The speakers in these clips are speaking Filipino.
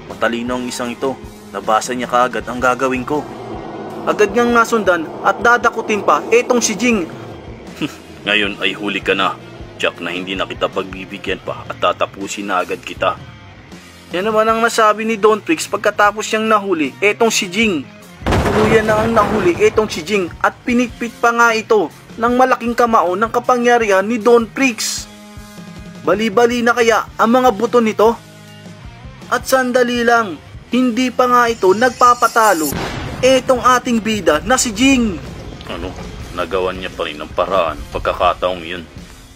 Matalino ang isang ito. Nabasa niya kaagad ang gagawin ko. Agad niyang nasundan at dadakutin pa etong si Jing. Ngayon ay huli ka na, Jack, na hindi na kita pagbibigyan pa at tatapusin na agad kita. Yan naman ang nasabi ni Don Prix pagkatapos niyang nahuli etong si Jing. Tuluyan na ang nahuli etong si Jing at pinitpit pa nga ito ng malaking kamao ng kapangyarihan ni Don Prix. Bali-bali na kaya ang mga buto nito? At sandali lang, hindi pa nga ito nagpapatalo etong ating bida na si Jing. Nagawan niya pa rin ang paraan pagkakataong yun.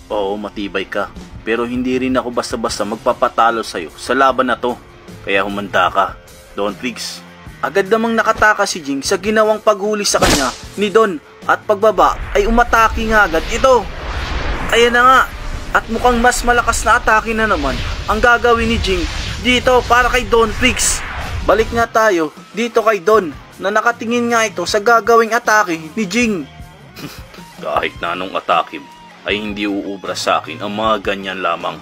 Oo, matibay ka. Pero hindi rin ako basta-basta magpapatalo sa'yo sa laban na to. Kaya humanda ka, Don Prix. Agad namang nakataka si Jing sa ginawang paghuli sa kanya ni Don at pagbaba ay umatake nga agad ito. Ayan na nga, at mukhang mas malakas na atake na naman ang gagawin ni Jing dito para kay Don Prix. Balik nga tayo dito kay Don na nakatingin nga ito sa gagawing atake ni Jing. Kahit na anong atake ay hindi uubra sa akin ang mga ganyan lamang.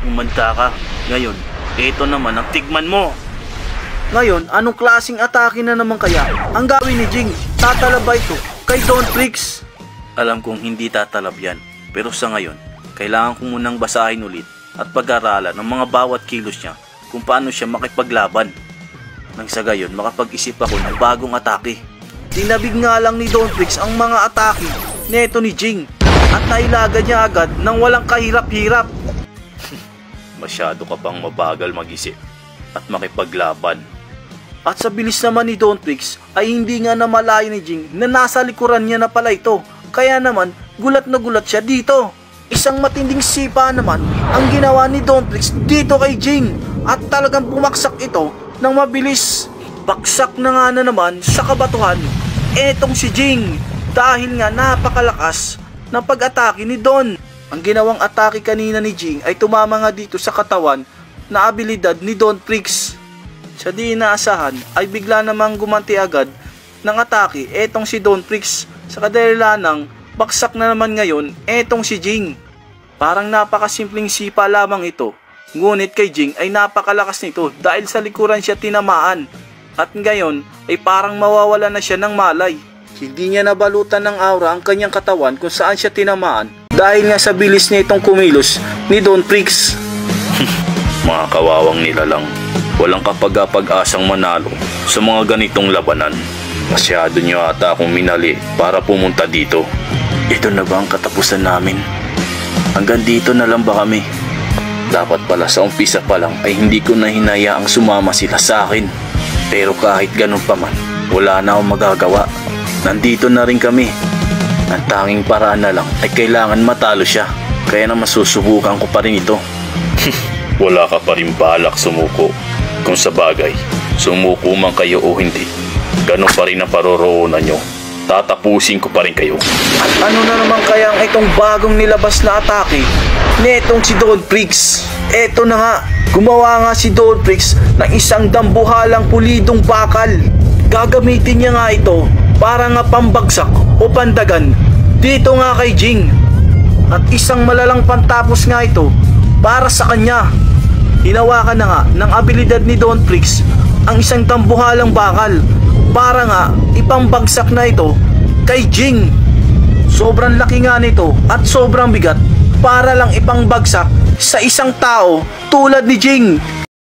Umanta ka. Ngayon, ito naman ang tigman mo. Ngayon, anong klaseng atake na naman kaya ang gawin ni Jing? Tatalab ba ito kay Don Prix? Alam kong hindi tatalab yan, pero sa ngayon, kailangan ko munang basahin ulit at pag-aralan ng mga bawat kilos niya kung paano siya makipaglaban. Nang sa gayon, makapag-isip ako ng bagong atake. Tinabig nga lang ni Don Prix ang mga atake neto ni Jing at nailagad niya agad nang walang kahirap-hirap. Masyado ka pang mabagal mag-isip at makipaglaban. At sa bilis naman ni Don Prix ay hindi nga namalayan ni Jing na nasa likuran niya na pala ito. Kaya naman gulat na gulat siya dito. Isang matinding sipa naman ang ginawa ni Don Prix dito kay Jing at talagang bumaksak ito ng mabilis. Baksak na nga na naman sa kabatuhan etong si Jing dahil nga napakalakas ng pag-atake ni Don. Ang ginawang atake kanina ni Jing ay tumama nga dito sa katawan na abilidad ni Don Prix. Sa di inaasahan ay bigla namang gumanti agad ng atake etong si Don Prix sa kadahilanang baksak na naman ngayon etong si Jing. Parang napakasimpleng sipa lamang ito, ngunit kay Jing ay napakalakas nito dahil sa likuran siya tinamaan at ngayon ay parang mawawala na siya ng malay. Hindi niya nabalutan ng aura ang kanyang katawan kung saan siya tinamaan dahil nga sa bilis niya itong kumilos ni Don Prix. Mga kawawang nilalang, walang kapag-asang manalo sa mga ganitong labanan. Masyado niyo ata akong minali para pumunta dito. Ito na ba ang katapusan namin? Hanggang dito na lang ba kami? Dapat pala sa umpisa pa lang ay hindi ko na hinayaang sumama sila sa akin. Pero kahit ganun pa man, wala na akong magagawa. Nandito na rin kami. Ang tanging paraan na lang ay kailangan matalo siya. Kaya na masusubukan ko pa rin ito. Wala ka pa rin balak sumuko. Kung sa bagay, sumuko man kayo o hindi, ganun pa rin ang paroroonan nyo. Tatapusin ko pa rin kayo. At ano na naman kaya ang itong bagong nilabas na atake netong si Don Prix? Eto na nga, gumawa nga si Don Prix ng isang dambuhalang pulidong bakal. Gagamitin niya nga ito para nga pambagsak o pandagan dito nga kay Jing. At isang malalang pantapos nga ito para sa kanya. Hinawakan na nga ng abilidad ni Don Prix ang isang dambuhalang bakal para nga ipambagsak na ito kay Jing. Sobrang laki nga nito at sobrang bigat para lang ipangbagsak sa isang tao tulad ni Jing.